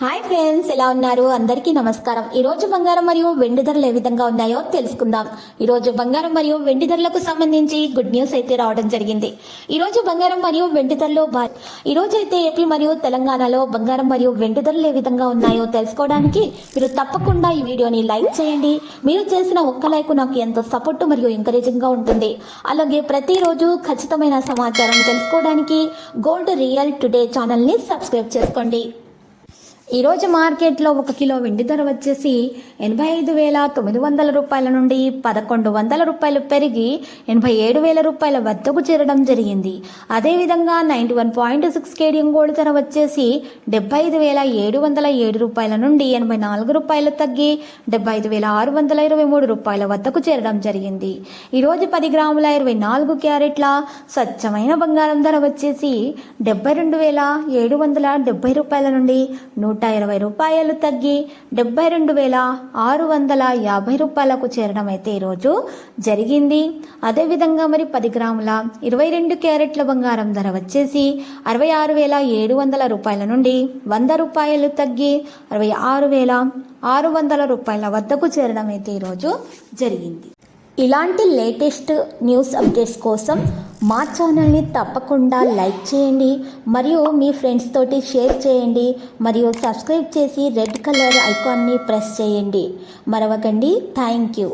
Hi friends, ఎలా ఉన్నారు? అందరికీ నమస్కారం. ఈరోజు బంగారం మరియు వెండి ధరలు ఏ విధంగా ఉన్నాయో తెలుసుకుందాం. ఈరోజు బంగారం మరియు వెండి ధరలకు సంబంధించి గుడ్ న్యూస్ అయితే రావడం జరిగింది. ఈరోజు బంగారం మరియు వెండి ధరలు ఈరోజు అయితే ఏపీ మరియు తెలంగాణలో బంగారం మరియు వెండి ధరలు ఏ విధంగా ఉన్నాయో తెలుసుకోవడానికి మీరు తప్పకుండా ఈ వీడియోని లైక్ చేయండి. మీరు చేసిన ఒక్క లైక్ నాకు ఎంతో సపోర్ట్ మరియు ఎంకరేజింగ్ గా ఉంటుంది. అలాగే ప్రతిరోజు ఖచ్చితమైన సమాచారం తెలుసుకోవడానికి గోల్డ్ రియల్ టుడే ఛానల్ ని సబ్స్క్రైబ్ చేసుకోండి. ఈరోజు మార్కెట్లో 1 కిలో వెండి ధర వచ్చేసి 85,900 రూపాయల నుండి 1,100 రూపాయలు పెరిగి 87,000 రూపాయల వద్దకు చేరడం జరిగింది. అదేవిధంగా 91.6 కేడియం గోల్డ్ ధర వచ్చేసి 75,707 రూపాయల నుండి 84 రూపాయలు తగ్గి 75,623 రూపాయల వద్దకు చేరడం జరిగింది. ఈరోజు 10 గ్రాముల 24 క్యారెట్ల స్వచ్ఛమైన బంగారం ధర వచ్చేసి 72,770 రూపాయల నుండి 120 రూపాయలు తగ్గి 72,650 రూపాయలకు చేరడం అయితే ఈరోజు జరిగింది. అదేవిధంగా మరి 10 గ్రాముల 22 క్యారెట్ల బంగారం ధర వచ్చేసి 66,700 రూపాయల నుండి 100 రూపాయలు తగ్గి 66,600 రూపాయల వద్దకు చేరడం అయితే ఈరోజు జరిగింది. ఇలాంటి లేటెస్ట్ న్యూస్ అప్డేట్స్ కోసం మా ఛానల్ని తప్పకుండా లైక్ చేయండి మరియు మీ ఫ్రెండ్స్ తోటి షేర్ చేయండి మరియు సబ్స్క్రైబ్ చేసి రెడ్ కలర్ ఐకాన్ని ప్రెస్ చేయండి. మరవకండి. Thank you.